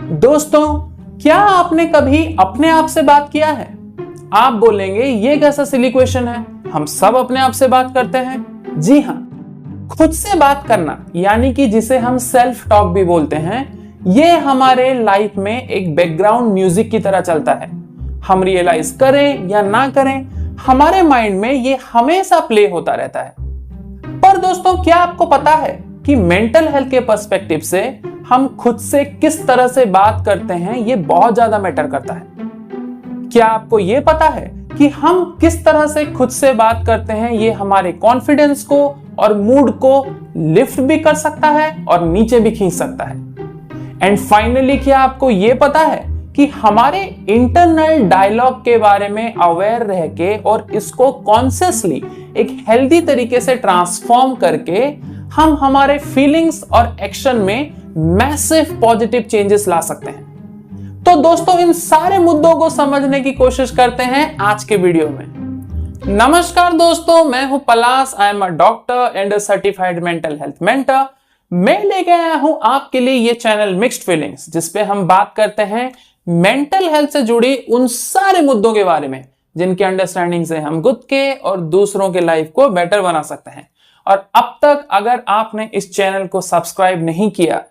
दोस्तों, क्या आपने कभी अपने आप से बात किया है? आप बोलेंगे ये कैसा सिली क्वेश्चन है, हम सब अपने आप से बात करते हैं। जी हाँ, खुद से बात करना यानी कि जिसे हम सेल्फ टॉक भी बोलते हैं, ये हमारे लाइफ में एक बैकग्राउंड म्यूजिक की तरह चलता है। हम रियलाइज करें या ना करें, हमारे माइंड में ये हमेशा प्ले होता रहता है। पर दोस्तों, क्या आपको पता है कि मेंटल हेल्थ के पर्सपेक्टिव से हम खुद से किस तरह से बात करते हैं, ये बहुत ज्यादा मैटर करता है। क्या आपको ये पता है कि हम किस तरह से खुद से बात करते हैं, ये हमारे कॉन्फिडेंस को और मूड को लिफ्ट भी कर सकता है और नीचे भी खींच सकता है। एंड फाइनली, क्या आपको ये पता है कि हमारे इंटरनल डायलॉग के बारे में अवेयर रह के और इसको कॉन्शियसली एक हेल्दी तरीके से ट्रांसफॉर्म करके हम हमारे फीलिंग्स और एक्शन में मैसिव पॉजिटिव चेंजेस ला सकते हैं। तो दोस्तों, इन सारे मुद्दों को समझने की कोशिश करते हैं आज के वीडियो में। नमस्कार दोस्तों, मैं हूं Palash. I am a doctor and a certified mental health mentor. मैं लेके आया हूं आपके लिए ये चैनल मिक्स्ड फीलिंग्स, जिसपे हम बात करते हैं मेंटल हेल्थ से जुड़ी उन सारे मुद्दों के बारे में जिनके अंडरस्टैंडिंग से हम खुद के और दूसरों के लाइफ को बेटर बना सकते हैं। और अब तक अगर आपने इस चैनल को सब्सक्राइब नहीं किया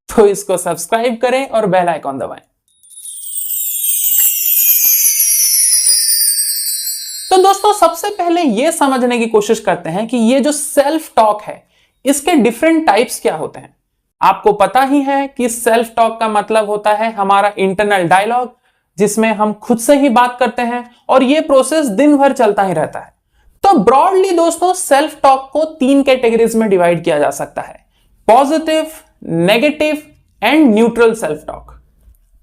तो इसको सब्सक्राइब करें और बेल आइकॉन दबाएं। तो दोस्तों, सबसे पहले यह समझने की कोशिश करते हैं कि ये जो सेल्फ टॉक है, इसके डिफरेंट टाइप्स क्या होते हैं। आपको पता ही है कि सेल्फ टॉक का मतलब होता है हमारा इंटरनल डायलॉग, जिसमें हम खुद से ही बात करते हैं और ये प्रोसेस दिन भर चलता ही रहता है। तो ब्रॉडली दोस्तों, सेल्फ टॉक को 3 कैटेगरीज में डिवाइड किया जा सकता है: positive, negative and neutral self talk.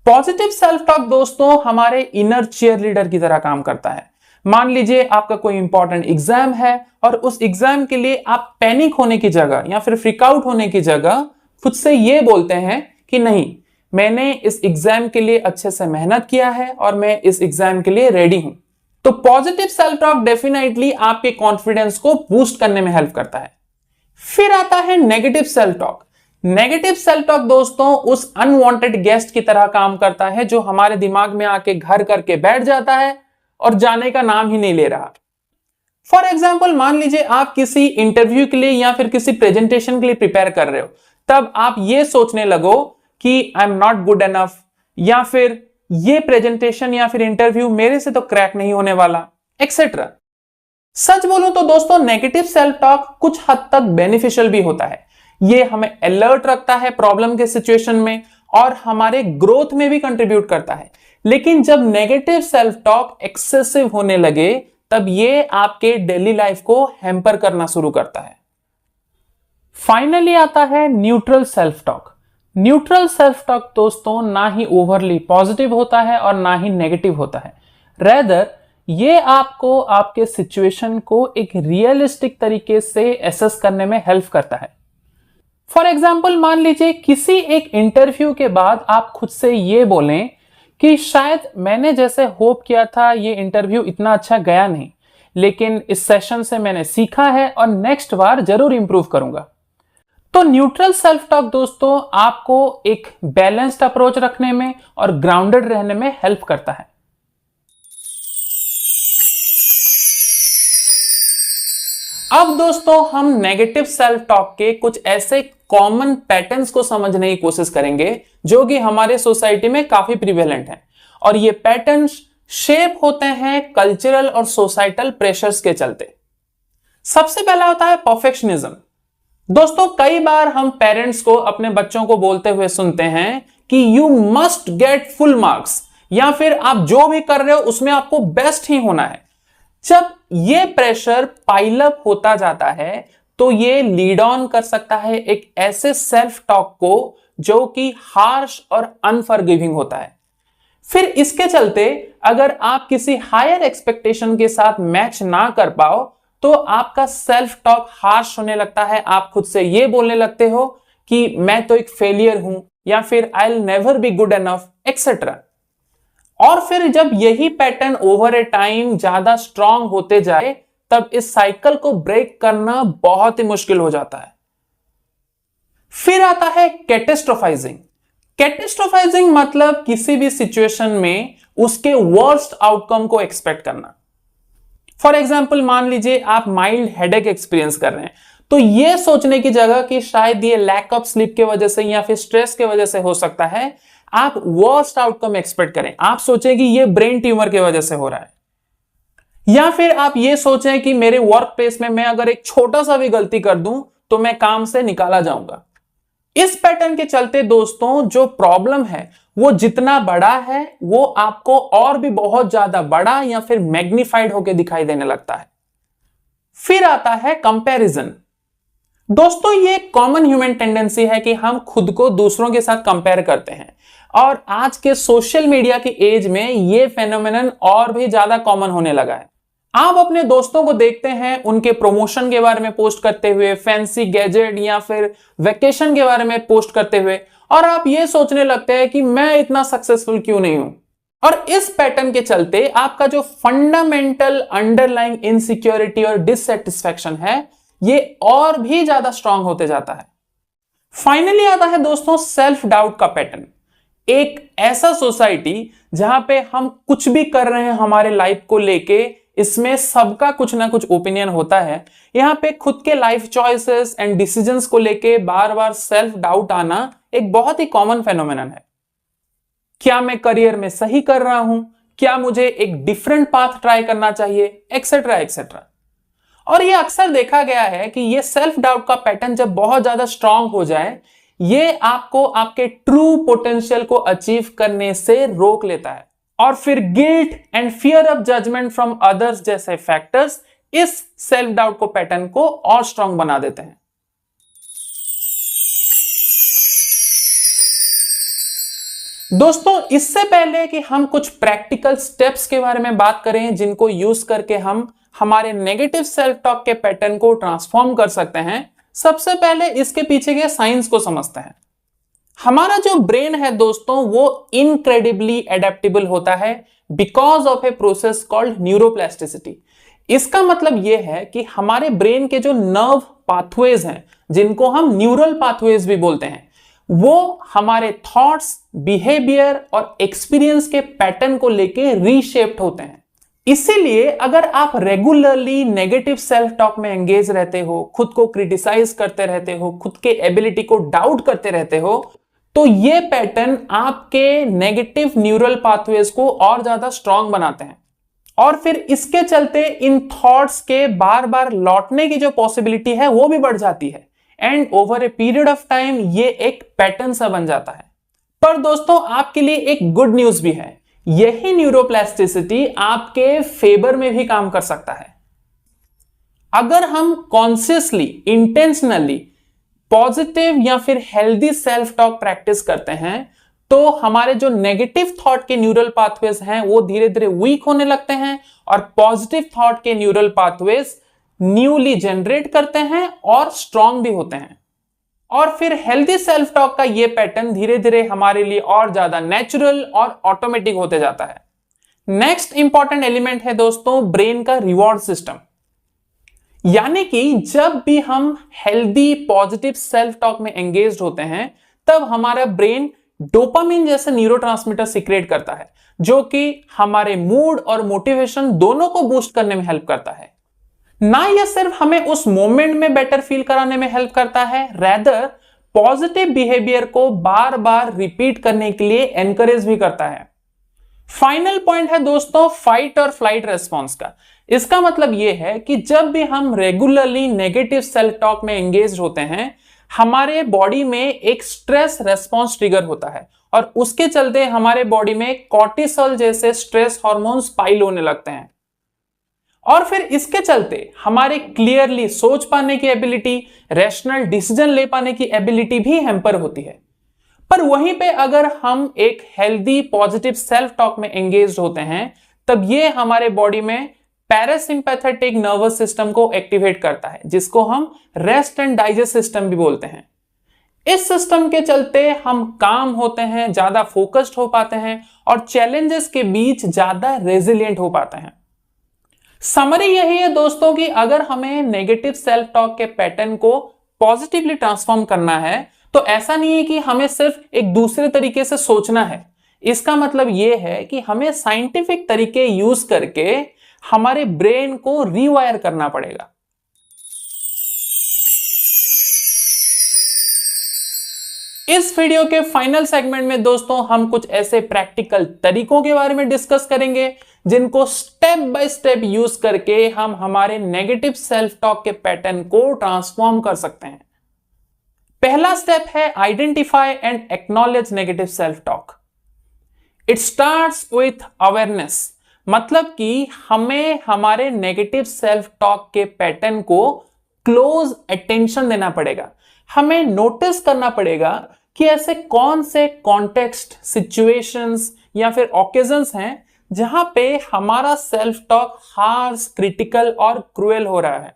Positive self talk दोस्तों हमारे इनर चीयर लीडर की तरह काम करता है। मान लीजिए आपका कोई इंपॉर्टेंट एग्जाम है और उस एग्जाम के लिए आप पैनिक होने की जगह या फिर फ्रीक आउट होने की जगह खुद से ये बोलते हैं कि नहीं, मैंने इस एग्जाम के लिए अच्छे से मेहनत किया है और मैं इस एग्जाम के लिए रेडी हूं। तो पॉजिटिव सेल्फ टॉक डेफिनेटली आपके कॉन्फिडेंस को बूस्ट करने में हेल्प करता है। फिर आता है negative self talk. Negative self talk दोस्तों उस अनवांटेड गेस्ट की तरह काम करता है जो हमारे दिमाग में आके घर करके बैठ जाता है और जाने का नाम ही नहीं ले रहा। फॉर एग्जाम्पल, मान लीजिए आप किसी इंटरव्यू के लिए या फिर किसी प्रेजेंटेशन के लिए प्रिपेयर कर रहे हो, तब आप ये सोचने लगो कि I am not good enough, या फिर ये प्रेजेंटेशन या फिर इंटरव्यू मेरे से तो क्रैक नहीं होने वाला, एक्सेट्रा। सच बोलूं तो दोस्तों, नेगेटिव सेल्फ टॉक कुछ हद तक बेनिफिशियल भी होता है। ये हमें अलर्ट रखता है प्रॉब्लम के सिचुएशन में और हमारे ग्रोथ में भी कंट्रीब्यूट करता है। लेकिन जब नेगेटिव सेल्फ टॉक एक्सेसिव होने लगे, तब ये आपके डेली लाइफ को हैम्पर करना शुरू करता है। फाइनली आता है neutral self talk. Neutral self talk दोस्तों ना ही ओवरली पॉजिटिव होता है और ना ही नेगेटिव होता है। रेदर ये आपको आपके सिचुएशन को एक रियलिस्टिक तरीके से एसेस करने में हेल्प करता है। फॉर एग्जाम्पल, मान लीजिए किसी एक इंटरव्यू के बाद आप खुद से ये बोलें कि शायद मैंने जैसे होप किया था ये इंटरव्यू इतना अच्छा गया नहीं, लेकिन इस सेशन से मैंने सीखा है और नेक्स्ट बार जरूर इंप्रूव करूंगा। तो न्यूट्रल सेल्फ टॉक दोस्तों आपको एक बैलेंस्ड अप्रोच रखने में और ग्राउंडेड रहने में हेल्प करता है। अब दोस्तों हम नेगेटिव सेल्फ टॉक के कुछ ऐसे कॉमन पैटर्न्स को समझने की कोशिश करेंगे जो कि हमारे सोसाइटी में काफी प्रिवेलेंट हैं, और ये पैटर्न्स शेप होते हैं कल्चरल और सोसाइटल प्रेशर्स के चलते। सबसे पहला होता है परफेक्शनिज्म। दोस्तों, कई बार हम पेरेंट्स को अपने बच्चों को बोलते हुए सुनते हैं कि you must get full marks, या फिर आप जो भी कर रहे हो उसमें आपको बेस्ट ही होना है। जब ये प्रेशर पाइलअप होता जाता है तो ये लीड ऑन कर सकता है एक ऐसे सेल्फ टॉक को जो कि हार्श और अनफॉरगिविंग होता है। फिर इसके चलते अगर आप किसी हायर एक्सपेक्टेशन के साथ मैच ना कर पाओ तो आपका सेल्फ टॉक हार्श होने लगता है। आप खुद से ये बोलने लगते हो कि मैं तो एक फेलियर हूं, या फिर I will never be good enough, etcetera. और फिर जब यही पैटर्न ओवर ए टाइम ज्यादा स्ट्रांग होते जाए, तब इस साइकिल को ब्रेक करना बहुत ही मुश्किल हो जाता है। फिर आता है कैटेस्ट्रोफाइजिंग। कैटेस्ट्रोफाइजिंग मतलब किसी भी सिचुएशन में उसके वर्स्ट आउटकम को एक्सपेक्ट करना। फॉर एग्जाम्पल, मान लीजिए आप माइल्ड हेडेक एक्सपीरियंस कर रहे हैं, तो यह सोचने की जगह कि शायद ये लैक ऑफ स्लीप की वजह से या फिर स्ट्रेस की वजह से हो सकता है, आप वर्स्ट आउटकम एक्सपेक्ट करें। आप सोचें कि ये ब्रेन ट्यूमर की वजह से हो रहा है, या फिर आप ये सोचें कि मेरे वर्क प्लेस में मैं अगर एक छोटा सा भी गलती कर दूं तो मैं काम से निकाला जाऊंगा। इस पैटर्न के चलते दोस्तों जो प्रॉब्लम है वो जितना बड़ा है वो आपको और भी बहुत ज्यादा बड़ा या फिर मैग्नीफाइड होकर दिखाई देने लगता है। फिर आता है कंपैरिजन। दोस्तों ये कॉमन ह्यूमन टेंडेंसी है कि हम खुद को दूसरों के साथ कंपेयर करते हैं, और आज के सोशल मीडिया की एज में ये फेनोमेनन और भी ज्यादा कॉमन होने लगा है। आप अपने दोस्तों को देखते हैं उनके प्रमोशन के बारे में पोस्ट करते हुए, फैंसी गैजेट या फिर वेकेशन के बारे में पोस्ट करते हुए, और आप ये सोचने लगते हैं कि मैं इतना सक्सेसफुल क्यों नहीं हूं। और इस पैटर्न के चलते आपका जो फंडामेंटल अंडरलाइंग इनसिक्योरिटी और डिससेटिस्फैक्शन है ये और भी ज्यादा स्ट्रांग होते जाता है। फाइनली आता है दोस्तों सेल्फ डाउट का पैटर्न। एक ऐसा सोसाइटी जहां पे हम कुछ भी कर रहे हैं हमारे लाइफ को लेके, इसमें सबका कुछ ना कुछ ओपिनियन होता है। यहां पे खुद के लाइफ चॉइसेस एंड डिसीजंस को लेके बार बार सेल्फ डाउट आना एक बहुत ही कॉमन फेनोमेनन है। क्या मैं करियर में सही कर रहा हूं? क्या मुझे एक डिफरेंट पाथ ट्राई करना चाहिए? Etcetera etcetera. और ये अक्सर देखा गया है कि ये सेल्फ डाउट का पैटर्न जब बहुत ज्यादा स्ट्रांग हो जाए, ये आपको आपके ट्रू पोटेंशियल को अचीव करने से रोक लेता है, और फिर guilt and fear of judgement from others जैसे फैक्टर्स इस सेल्फ डाउट को पैटर्न को और स्ट्रांग बना देते हैं। दोस्तों इससे पहले कि हम कुछ प्रैक्टिकल स्टेप्स के बारे में बात करें जिनको यूज करके हम हमारे नेगेटिव सेल्फ टॉक के पैटर्न को ट्रांसफॉर्म कर सकते हैं, सबसे पहले इसके पीछे के साइंस को समझते हैं। हमारा जो ब्रेन है दोस्तों वो इनक्रेडिबली एडेप्टेबल होता है because of a process called neuroplasticity. इसका मतलब यह है कि हमारे ब्रेन के जो नर्व पाथवेज हैं, जिनको हम न्यूरल पाथवेज भी बोलते हैं, वो हमारे थॉट्स, बिहेवियर और एक्सपीरियंस के पैटर्न को लेके रीशेप्ड होते हैं। इसीलिए अगर आप रेगुलरली नेगेटिव सेल्फ टॉक में एंगेज रहते हो, खुद को क्रिटिसाइज करते रहते हो, खुद के एबिलिटी को डाउट करते रहते हो, तो ये पैटर्न आपके नेगेटिव न्यूरल पाथवेज को और ज्यादा स्ट्रांग बनाते हैं, और फिर इसके चलते इन थॉट्स के बार बार लौटने की जो पॉसिबिलिटी है वो भी बढ़ जाती है, and over a period of time ये एक पैटर्न सा बन जाता है। पर दोस्तों आपके लिए एक गुड न्यूज भी है, यही न्यूरोप्लास्टिसिटी आपके फेवर में भी काम कर सकता है। अगर हम कॉन्शियसली, इंटेंशनली पॉजिटिव या फिर हेल्दी सेल्फ टॉक प्रैक्टिस करते हैं, तो हमारे जो नेगेटिव थॉट के न्यूरल पाथवेज हैं वो धीरे धीरे वीक होने लगते हैं, और पॉजिटिव थॉट के न्यूरल पाथवेज न्यूली जनरेट करते हैं और स्ट्रांग भी होते हैं। और फिर हेल्दी सेल्फ टॉक का ये पैटर्न धीरे धीरे हमारे लिए और ज्यादा नेचुरल और ऑटोमेटिक होते जाता है। नेक्स्ट इंपॉर्टेंट एलिमेंट है दोस्तों ब्रेन का रिवॉर्ड सिस्टम। यानी कि जब भी हम हेल्दी पॉजिटिव सेल्फ टॉक में एंगेज्ड होते हैं, तब हमारा ब्रेन डोपामिन जैसे न्यूरोट्रांसमीटर सीक्रेट करता है, जो कि हमारे मूड और मोटिवेशन दोनों को बूस्ट करने में हेल्प करता है। ना यह सिर्फ हमें उस मोमेंट में बेटर फील कराने में हेल्प करता है, रेदर पॉजिटिव बिहेवियर को बार बार रिपीट करने के लिए एनकरेज भी करता है। फाइनल पॉइंट है दोस्तों फाइट और फ्लाइट रेस्पॉन्स का। इसका मतलब यह है कि जब भी हम रेगुलरली नेगेटिव सेल्फ टॉक में एंगेज होते हैं, हमारे बॉडी में एक स्ट्रेस रेस्पॉन्स ट्रिगर होता है, और उसके चलते हमारे बॉडी में कॉर्टिसोल जैसे स्ट्रेस हार्मोन्स पाइल होने लगते हैं, और फिर इसके चलते हमारे क्लियरली सोच पाने की एबिलिटी, रैशनल डिसीजन ले पाने की एबिलिटी भी हैम्पर होती है। पर वहीं पे अगर हम एक हेल्दी पॉजिटिव सेल्फ टॉक में एंगेज होते हैं, तब ये हमारे बॉडी में पैरासिम्पैथेटिक नर्वस सिस्टम को एक्टिवेट करता है, जिसको हम रेस्ट एंड डाइजेस्ट सिस्टम भी बोलते हैं। इस सिस्टम के चलते हम काम होते हैं, ज्यादा फोकस्ड हो पाते हैं, और चैलेंजेस के बीच ज्यादा रेजिलिएंट हो पाते हैं। समरी यही है दोस्तों कि अगर हमें नेगेटिव सेल्फ टॉक के पैटर्न को पॉजिटिवली ट्रांसफॉर्म करना है, तो ऐसा नहीं है कि हमें सिर्फ एक दूसरे तरीके से सोचना है, इसका मतलब यह है कि हमें साइंटिफिक तरीके यूज करके हमारे ब्रेन को रीवायर करना पड़ेगा। इस वीडियो के फाइनल सेगमेंट में दोस्तों हम कुछ ऐसे प्रैक्टिकल तरीकों के बारे में डिस्कस करेंगे जिनको स्टेप बाय स्टेप यूज करके हम हमारे नेगेटिव सेल्फ टॉक के पैटर्न को ट्रांसफॉर्म कर सकते हैं। पहला स्टेप है identify and acknowledge negative self talk. It starts with awareness, मतलब कि हमें हमारे नेगेटिव सेल्फ टॉक के पैटर्न को क्लोज अटेंशन देना पड़ेगा। हमें नोटिस करना पड़ेगा कि ऐसे कौन से कॉन्टेक्स्ट, सिचुएशंस या फिर ओकेजन्स हैं जहां पे हमारा सेल्फ टॉक हार्श, क्रिटिकल और क्रूएल हो रहा है।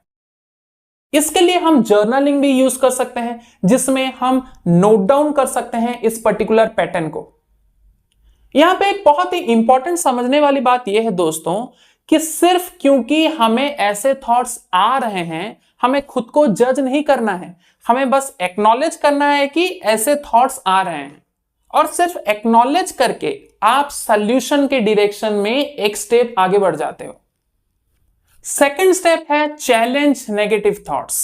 इसके लिए हम जर्नलिंग भी यूज कर सकते हैं जिसमें हम नोट डाउन कर सकते हैं इस पर्टिकुलर पैटर्न को। यहां पे एक बहुत ही इंपॉर्टेंट समझने वाली बात यह है दोस्तों कि सिर्फ क्योंकि हमें ऐसे थॉट्स आ रहे हैं हमें खुद को जज नहीं करना है, हमें बस एक्नॉलेज करना है कि ऐसे थॉट्स आ रहे हैं और सिर्फ एक्नॉलेज करके आप सॉल्यूशन के डायरेक्शन में एक स्टेप आगे बढ़ जाते हो। सेकंड स्टेप है चैलेंज नेगेटिव थॉट्स।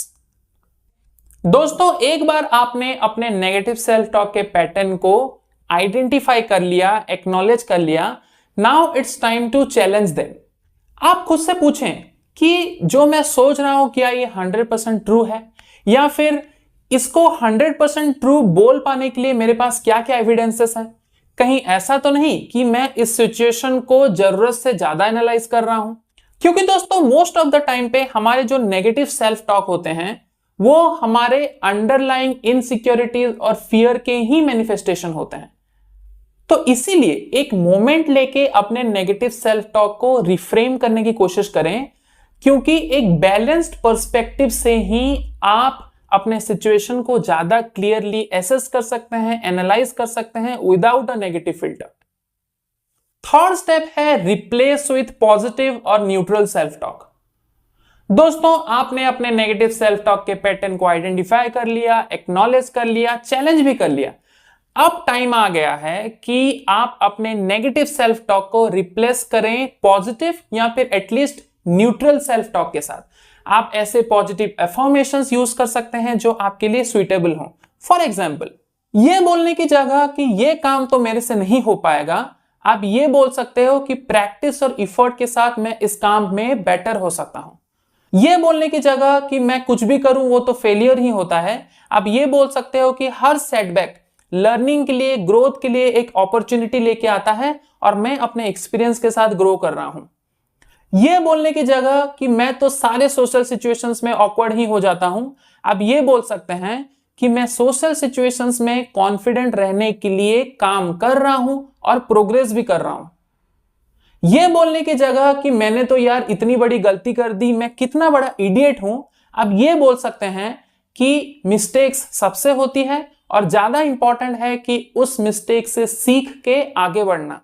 दोस्तों एक बार आपने अपने नेगेटिव सेल्फ टॉक के पैटर्न को आइडेंटिफाई कर लिया, एक्नॉलेज कर लिया, now it's time to challenge them. आप खुद से पूछें कि जो मैं सोच रहा हूं क्या ये 100% ट्रू है, या फिर इसको 100% ट्रू बोल पाने के लिए मेरे पास क्या क्या एविडेंसेस हैं। कहीं ऐसा तो नहीं कि मैं इस सिचुएशन को जरूरत से ज्यादा एनालाइज कर रहा हूं। क्योंकि दोस्तों मोस्ट ऑफ द टाइम पे हमारे जो नेगेटिव सेल्फ टॉक होते हैं वो हमारे अंडरलाइंग इनसिक्योरिटीज और फियर के ही मैनिफेस्टेशन होते हैं। तो इसीलिए एक मोमेंट लेके अपने नेगेटिव सेल्फ टॉक को रिफ्रेम करने की कोशिश करें, क्योंकि एक बैलेंस्ड पर्सपेक्टिव से ही आप अपने सिचुएशन को ज्यादा क्लियरली एसेस कर सकते हैं, एनालाइज कर सकते हैं without a negative filter. Third step है रिप्लेस विथ पॉजिटिव और न्यूट्रल सेल्फ टॉक। दोस्तों आपने अपने नेगेटिव सेल्फ टॉक के पैटर्न को आइडेंटिफाई कर लिया, एक्नॉलेज कर लिया, चैलेंज भी कर लिया। अब टाइम आ गया है कि आप अपने नेगेटिव सेल्फ टॉक को रिप्लेस करें पॉजिटिव या फिर एटलीस्ट न्यूट्रल सेल्फ टॉक के साथ। आप ऐसे पॉजिटिव अफर्मेशंस यूज कर सकते हैं जो आपके लिए सुइटेबल हो। फॉर एग्जाम्पल, ये बोलने की जगह कि ये काम तो मेरे से नहीं हो पाएगा, आप ये बोल सकते हो कि प्रैक्टिस और इफर्ट के साथ मैं इस काम में बेटर हो सकता हूं। ये बोलने की जगह कि मैं कुछ भी करूं वो तो फेलियर ही होता है, आप ये बोल सकते हो कि हर सेटबैक लर्निंग के लिए, ग्रोथ के लिए एक अपॉर्चुनिटी लेके आता है और मैं अपने एक्सपीरियंस के साथ ग्रो कर रहा हूं। यह बोलने की जगह कि मैं तो सारे सोशल सिचुएशंस में ऑकवर्ड ही हो जाता हूं, आप ये बोल सकते हैं कि मैं सोशल सिचुएशंस में कॉन्फिडेंट रहने के लिए काम कर रहा हूं और प्रोग्रेस भी कर रहा हूं। यह बोलने की जगह कि मैंने तो यार इतनी बड़ी गलती कर दी, मैं कितना बड़ा इडियट हूं, आप ये बोल सकते हैं कि मिस्टेक्स सबसे होती है और ज्यादा इंपॉर्टेंट है कि उस मिस्टेक से सीख के आगे बढ़ना।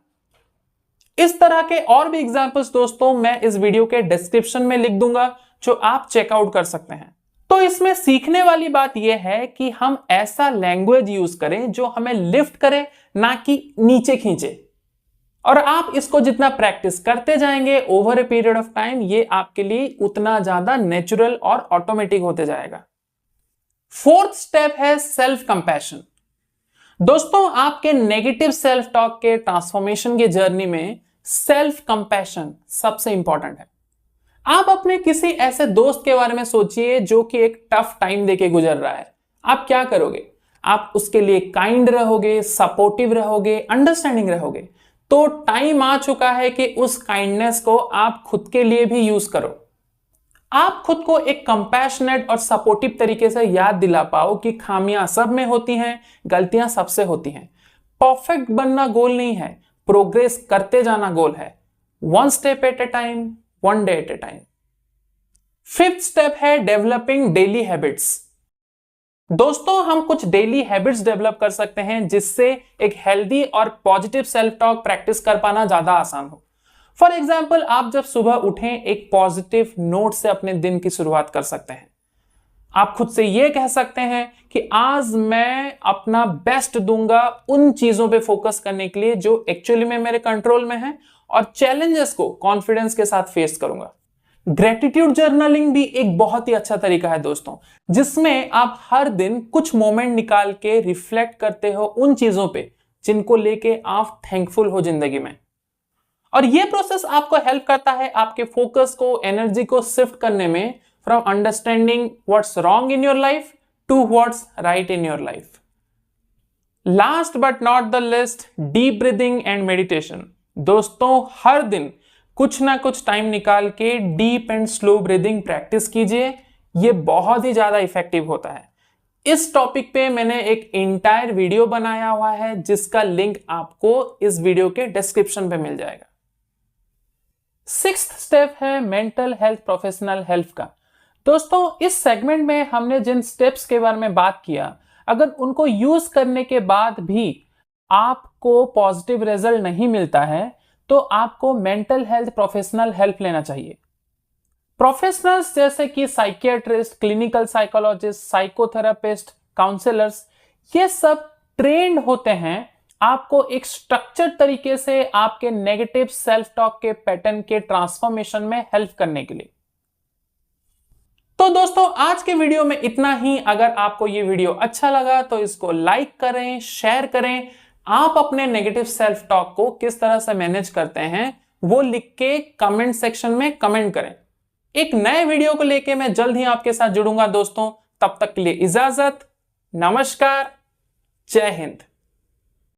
इस तरह के और भी एग्जांपल्स दोस्तों मैं इस वीडियो के डिस्क्रिप्शन में लिख दूंगा जो आप चेकआउट कर सकते हैं। तो इसमें सीखने वाली बात यह है कि हम ऐसा लैंग्वेज यूज करें जो हमें लिफ्ट करे, ना कि नीचे खींचे। और आप इसको जितना प्रैक्टिस करते जाएंगे over a period of time, ये आपके लिए उतना ज्यादा नेचुरल और ऑटोमेटिक होते जाएगा। फोर्थ स्टेप है सेल्फ कंपैशन। दोस्तों आपके नेगेटिव सेल्फ टॉक के ट्रांसफॉर्मेशन के जर्नी में सेल्फ कंपैशन सबसे इंपॉर्टेंट है। आप अपने किसी ऐसे दोस्त के बारे में सोचिए जो कि एक टफ टाइम देके गुजर रहा है। आप क्या करोगे? आप उसके लिए काइंड रहोगे, सपोर्टिव रहोगे, अंडरस्टैंडिंग रहोगे। तो टाइम आ चुका है कि उस काइंडनेस को आप खुद के लिए भी यूज करो। आप खुद को एक कंपैशनेट और सपोर्टिव तरीके से याद दिला पाओ कि खामियां सब में होती हैं, गलतियां सबसे होती हैं। परफेक्ट बनना गोल नहीं है, प्रोग्रेस करते जाना गोल है। One step at A time, one day at A time. Fifth step है डेवलपिंग डेली हैबिट्स। दोस्तों हम कुछ डेली हैबिट्स डेवलप कर सकते हैं जिससे एक हेल्दी और पॉजिटिव सेल्फ टॉक प्रैक्टिस कर पाना ज्यादा आसान हो। फॉर एग्जाम्पल, आप जब सुबह उठें एक पॉजिटिव नोट से अपने दिन की शुरुआत कर सकते हैं। आप खुद से यह कह सकते हैं कि आज मैं अपना बेस्ट दूंगा उन चीजों पे फोकस करने के लिए जो एक्चुअली में मेरे कंट्रोल में है, और चैलेंजेस को कॉन्फिडेंस के साथ फेस करूंगा। ग्रेटिट्यूड जर्नलिंग भी एक बहुत ही अच्छा तरीका है दोस्तों, जिसमें आप हर दिन कुछ मोमेंट निकाल के रिफ्लेक्ट करते हो उन चीजों पे जिनको लेके आप थैंकफुल हो जिंदगी में। और यह प्रोसेस आपको हेल्प करता है आपके फोकस को, एनर्जी को शिफ्ट करने में, from understanding what's wrong in your life to what's right in your life. Last but not the least, deep breathing and meditation. दोस्तों, हर दिन कुछ ना कुछ टाइम निकाल के deep and slow breathing practice कीजिए, यह बहुत ही ज्यादा इफेक्टिव होता है। इस टॉपिक पे मैंने एक इंटायर वीडियो बनाया हुआ है जिसका लिंक आपको इस वीडियो के डिस्क्रिप्शन पे मिल जाएगा। सिक्स्थ स्टेप है मेंटल हेल्थ प्रोफेशनल हेल्प का। दोस्तों, इस सेगमेंट में हमने जिन स्टेप्स के बारे में बात किया, अगर उनको यूज करने के बाद भी आपको पॉजिटिव रिजल्ट नहीं मिलता है तो आपको मेंटल हेल्थ प्रोफेशनल हेल्प लेना चाहिए। प्रोफेशनल्स जैसे कि psychiatrist, clinical psychologist, psychotherapist, counsellors, ये सब ट्रेंड होते हैं आपको एक स्ट्रक्चर्ड तरीके से आपके नेगेटिव सेल्फ टॉक के पैटर्न के ट्रांसफॉर्मेशन में हेल्प करने के लिए। तो दोस्तों, आज के वीडियो में इतना ही। अगर आपको ये वीडियो अच्छा लगा तो इसको लाइक करें, शेयर करें। आप अपने नेगेटिव सेल्फ टॉक को किस तरह से मैनेज करते हैं वो लिख के कमेंट सेक्शन में कमेंट करें। एक नए वीडियो को लेके मैं जल्द ही आपके साथ जुड़ूंगा दोस्तों। तब तक के लिए इजाजत, नमस्कार, जय हिंद।